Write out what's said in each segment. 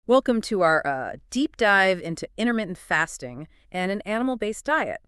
Welcome to our deep dive into intermittent fasting and an animal-based diet.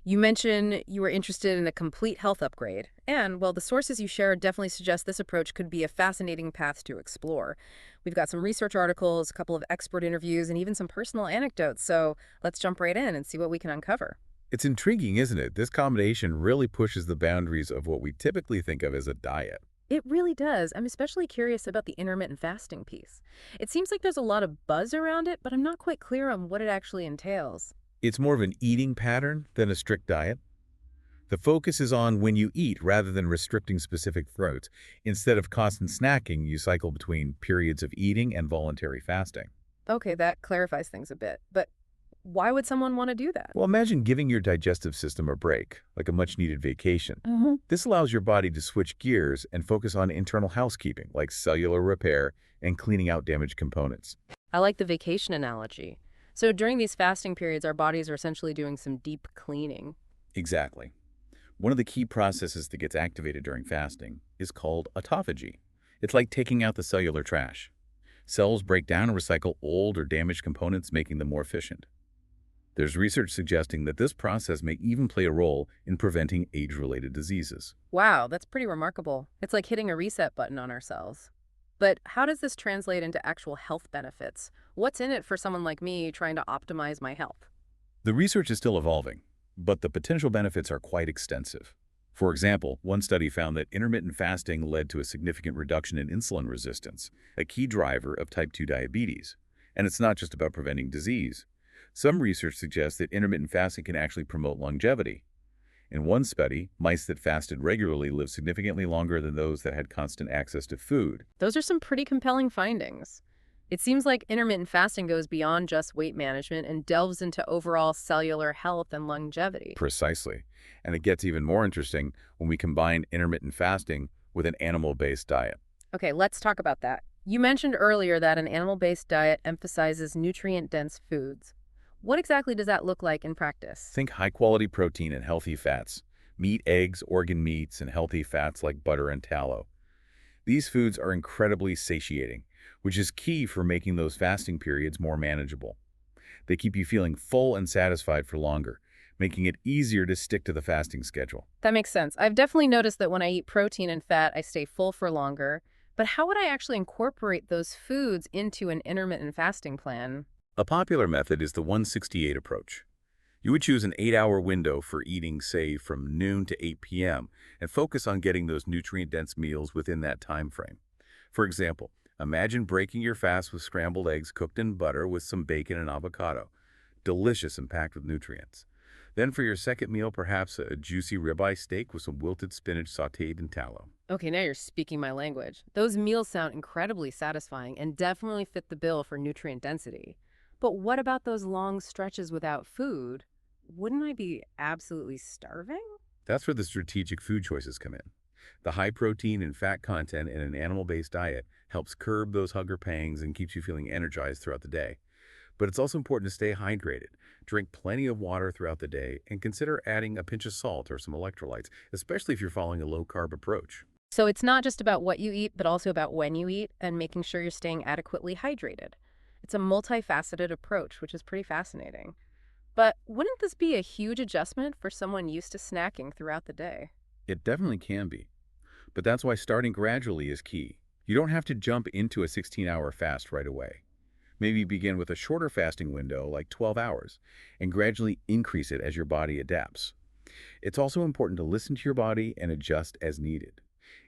You mentioned you were interested in a complete health upgrade, and, well, the sources you shared definitely suggest this approach could be a fascinating path to explore. We've got some research articles, a couple of expert interviews, and even some personal anecdotes, so let's jump right in and see what we can uncover. It's intriguing, isn't it? This combination really pushes the boundaries of what we typically think of as a diet. It really does. I'm especially curious about the intermittent fasting piece. It seems like there's a lot of buzz around it, but I'm not quite clear on what it actually entails. It's more of an eating pattern than a strict diet. The focus is on when you eat rather than restricting specific foods. Instead of constant snacking, you cycle between periods of eating and voluntary fasting. Okay, that clarifies things a bit. But why would someone want to do that? Well, imagine giving your digestive system a break, like a much-needed vacation. This allows your body to switch gears and focus on internal housekeeping, like cellular repair and cleaning out damaged components. I like the vacation analogy. So during these fasting periods, our bodies are essentially doing some deep cleaning. Exactly. One of the key processes that gets activated during fasting is called autophagy. It's like taking out the cellular trash. Cells break down and recycle old or damaged components, making them more efficient. There's research suggesting that this process may even play a role in preventing age-related diseases. Wow, that's pretty remarkable. It's like hitting a reset button on ourselves. But how does this translate into actual health benefits? What's in it for someone like me trying to optimize my health? The research is still evolving, but the potential benefits are quite extensive. For example, one study found that intermittent fasting led to a significant reduction in insulin resistance, a key driver of type 2 diabetes. And it's not just about preventing disease. Some research suggests that intermittent fasting can actually promote longevity. In one study, mice that fasted regularly lived significantly longer than those that had constant access to food. Those are some pretty compelling findings. It seems like intermittent fasting goes beyond just weight management and delves into overall cellular health and longevity. Precisely. And it gets even more interesting when we combine intermittent fasting with an animal-based diet. Okay, let's talk about that. You mentioned earlier that an animal-based diet emphasizes nutrient-dense foods. What exactly does that look like in practice? Think high-quality protein and healthy fats, meat, eggs, organ meats, and healthy fats like butter and tallow. These foods are incredibly satiating, which is key for making those fasting periods more manageable. They keep you feeling full and satisfied for longer, making it easier to stick to the fasting schedule. That makes sense. I've definitely noticed that when I eat protein and fat, I stay full for longer. But how would I actually incorporate those foods into an intermittent fasting plan? A popular method is the 168 approach. You would choose an 8-hour window for eating, say, from noon to 8 p.m., and focus on getting those nutrient-dense meals within that time frame. For example, imagine breaking your fast with scrambled eggs cooked in butter with some bacon and avocado. Delicious and packed with nutrients. Then for your second meal, perhaps a juicy ribeye steak with some wilted spinach sautéed in tallow. Okay, now you're speaking my language. Those meals sound incredibly satisfying and definitely fit the bill for nutrient density. But what about those long stretches without food? Wouldn't I be absolutely starving? That's where the strategic food choices come in. The high protein and fat content in an animal-based diet helps curb those hunger pangs and keeps you feeling energized throughout the day. But it's also important to stay hydrated. Drink plenty of water throughout the day and consider adding a pinch of salt or some electrolytes, especially if you're following a low-carb approach. So it's not just about what you eat, but also about when you eat and making sure you're staying adequately hydrated. It's a multifaceted approach, which is pretty fascinating. But wouldn't this be a huge adjustment for someone used to snacking throughout the day? It definitely can be, but that's why starting gradually is key. You don't have to jump into a 16-hour fast right away. Maybe begin with a shorter fasting window, like 12 hours, and gradually increase it as your body adapts. It's also important to listen to your body and adjust as needed.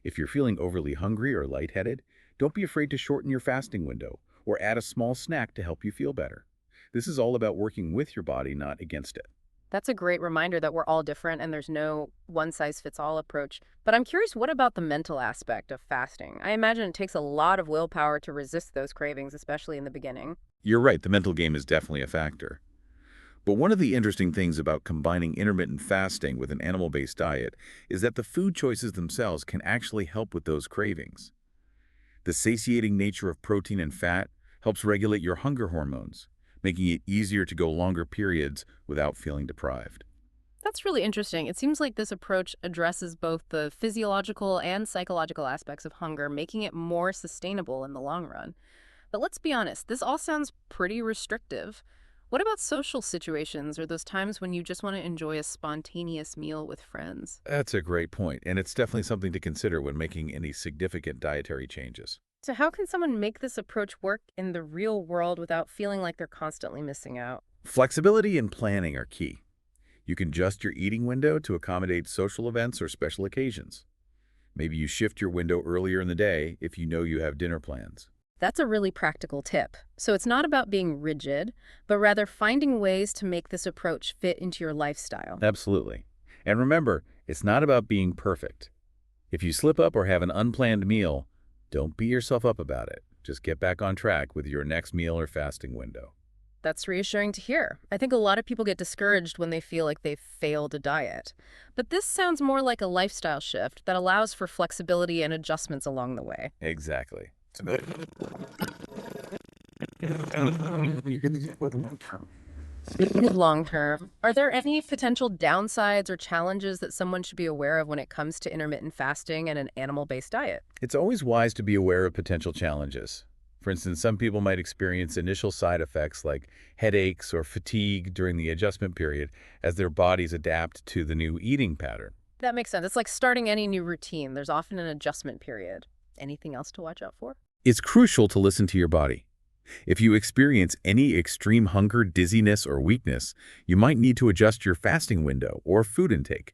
If you're feeling overly hungry or lightheaded, don't be afraid to shorten your fasting window or add a small snack to help you feel better. This is all about working with your body, not against it. That's a great reminder that we're all different and there's no one-size-fits-all approach. But I'm curious, what about the mental aspect of fasting? I imagine it takes a lot of willpower to resist those cravings, especially in the beginning. You're right, the mental game is definitely a factor. But one of the interesting things about combining intermittent fasting with an animal-based diet is that the food choices themselves can actually help with those cravings. The satiating nature of protein and fat helps regulate your hunger hormones, making it easier to go longer periods without feeling deprived. That's really interesting. It seems like this approach addresses both the physiological and psychological aspects of hunger, making it more sustainable in the long run. But let's be honest, this all sounds pretty restrictive. What about social situations or those times when you just want to enjoy a spontaneous meal with friends? That's a great point, and it's definitely something to consider when making any significant dietary changes. So, how can someone make this approach work in the real world without feeling like they're constantly missing out? Flexibility and planning are key. You can adjust your eating window to accommodate social events or special occasions. Maybe you shift your window earlier in the day if you know you have dinner plans. That's a really practical tip. So, it's not about being rigid, but rather finding ways to make this approach fit into your lifestyle. Absolutely. And remember, it's not about being perfect. If you slip up or have an unplanned meal, don't beat yourself up about it. Just get back on track with your next meal or fasting window. That's reassuring to hear. I think a lot of people get discouraged when they feel like they've failed a diet. But this sounds more like a lifestyle shift that allows for flexibility and adjustments along the way. Exactly. Speaking of long term, are there any potential downsides or challenges that someone should be aware of when it comes to intermittent fasting and an animal based diet? It's always wise to be aware of potential challenges. For instance, some people might experience initial side effects like headaches or fatigue during the adjustment period as their bodies adapt to the new eating pattern. That makes sense. It's like starting any new routine, there's often an adjustment period. Anything else to watch out for? It's crucial to listen to your body. If you experience any extreme hunger, dizziness, or weakness, you might need to adjust your fasting window or food intake.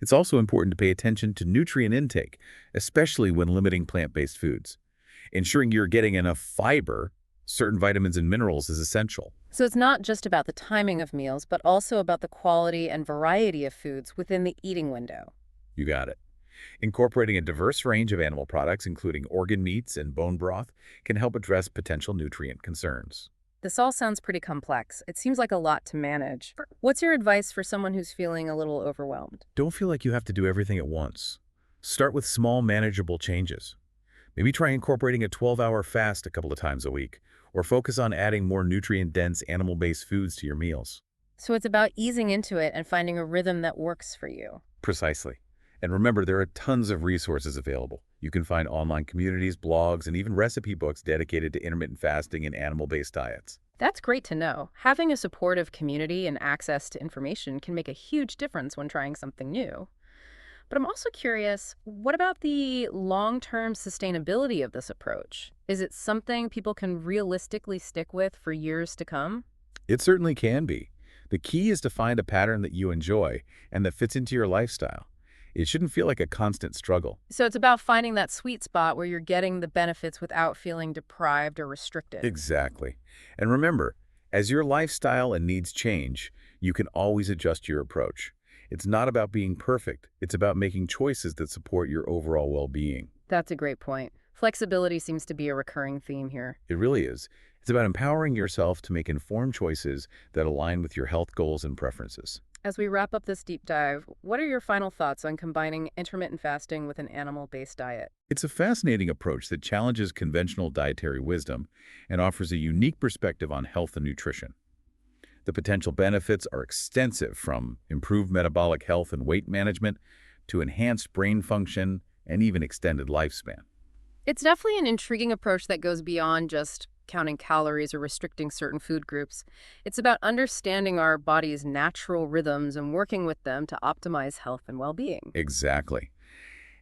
It's also important to pay attention to nutrient intake, especially when limiting plant-based foods. Ensuring you're getting enough fiber, certain vitamins and minerals is essential. So it's not just about the timing of meals, but also about the quality and variety of foods within the eating window. You got it. Incorporating a diverse range of animal products, including organ meats and bone broth, can help address potential nutrient concerns. This all sounds pretty complex. It seems like a lot to manage. What's your advice for someone who's feeling a little overwhelmed? Don't feel like you have to do everything at once. Start with small, manageable changes. Maybe try incorporating a 12-hour fast a couple of times a week, or focus on adding more nutrient-dense animal-based foods to your meals. So it's about easing into it and finding a rhythm that works for you. Precisely. And remember, there are tons of resources available. You can find online communities, blogs, and even recipe books dedicated to intermittent fasting and animal-based diets. That's great to know. Having a supportive community and access to information can make a huge difference when trying something new. But I'm also curious, what about the long-term sustainability of this approach? Is it something people can realistically stick with for years to come? It certainly can be. The key is to find a pattern that you enjoy and that fits into your lifestyle. It shouldn't feel like a constant struggle. So it's about finding that sweet spot where you're getting the benefits without feeling deprived or restricted. Exactly. And remember, as your lifestyle and needs change, you can always adjust your approach. It's not about being perfect. It's about making choices that support your overall well-being. That's a great point. Flexibility seems to be a recurring theme here. It really is. It's about empowering yourself to make informed choices that align with your health goals and preferences. As we wrap up this deep dive, what are your final thoughts on combining intermittent fasting with an animal-based diet? It's a fascinating approach that challenges conventional dietary wisdom and offers a unique perspective on health and nutrition. The potential benefits are extensive, from improved metabolic health and weight management to enhanced brain function and even extended lifespan. It's definitely an intriguing approach that goes beyond just counting calories or restricting certain food groups. It's about understanding our body's natural rhythms and working with them to optimize health and well-being. Exactly.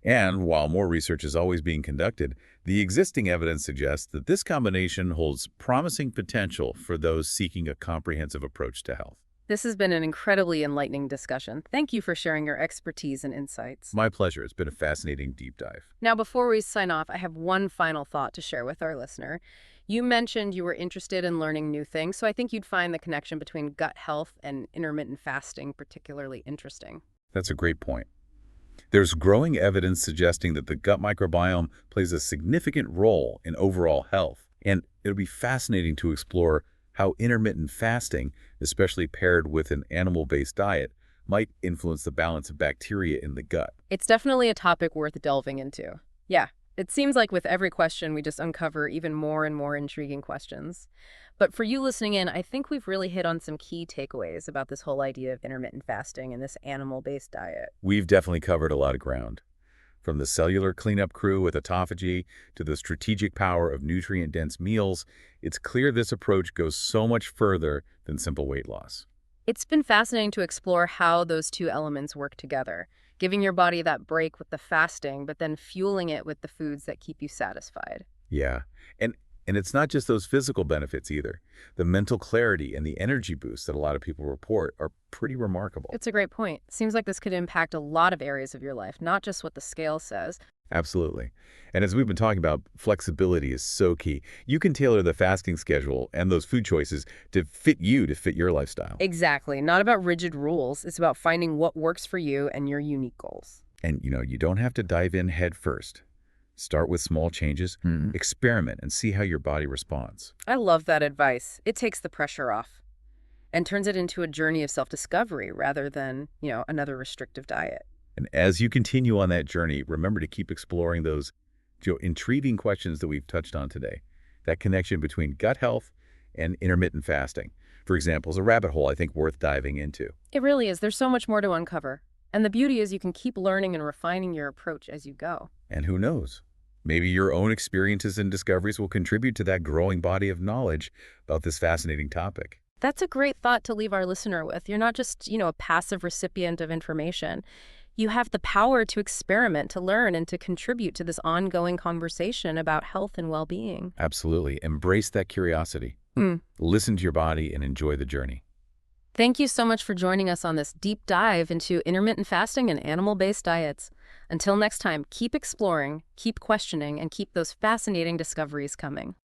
And while more research is always being conducted, the existing evidence suggests that this combination holds promising potential for those seeking a comprehensive approach to health. This has been an incredibly enlightening discussion. Thank you for sharing your expertise and insights. My pleasure. It's been a fascinating deep dive. Now, before we sign off, I have one final thought to share with our listener. You mentioned you were interested in learning new things, so I think you'd find the connection between gut health and intermittent fasting particularly interesting. That's a great point. There's growing evidence suggesting that the gut microbiome plays a significant role in overall health, and it'll be fascinating to explore how intermittent fasting, especially paired with an animal-based diet, might influence the balance of bacteria in the gut. It's definitely a topic worth delving into. Yeah, it seems like with every question, we just uncover even more and more intriguing questions. But for you listening in, I think we've really hit on some key takeaways about this whole idea of intermittent fasting and this animal-based diet. We've definitely covered a lot of ground. From the cellular cleanup crew with autophagy to the strategic power of nutrient-dense meals, it's clear this approach goes so much further than simple weight loss. It's been fascinating to explore how those two elements work together, giving your body that break with the fasting, but then fueling it with the foods that keep you satisfied. Yeah. And and it's not just those physical benefits either. The mental clarity and the energy boost that a lot of people report are pretty remarkable. It's a great point. Seems like this could impact a lot of areas of your life, not just what the scale says. Absolutely. And as we've been talking about, flexibility is so key. You can tailor the fasting schedule and those food choices to fit you, to fit your lifestyle. Exactly. Not about rigid rules. It's about finding what works for you and your unique goals. And you don't have to dive in head first. Start with small changes, experiment, and see how your body responds. I love that advice. It takes the pressure off and turns it into a journey of self-discovery rather than, another restrictive diet. And as you continue on that journey, remember to keep exploring those intriguing questions that we've touched on today. That connection between gut health and intermittent fasting, for example, is a rabbit hole I think worth diving into. It really is. There's so much more to uncover. And the beauty is you can keep learning and refining your approach as you go. And who knows? Maybe your own experiences and discoveries will contribute to that growing body of knowledge about this fascinating topic. That's a great thought to leave our listener with. You're not just, a passive recipient of information. You have the power to experiment, to learn, and to contribute to this ongoing conversation about health and well-being. Absolutely. Embrace that curiosity. Listen to your body and enjoy the journey. Thank you so much for joining us on this deep dive into intermittent fasting and animal-based diets. Until next time, keep exploring, keep questioning, and keep those fascinating discoveries coming.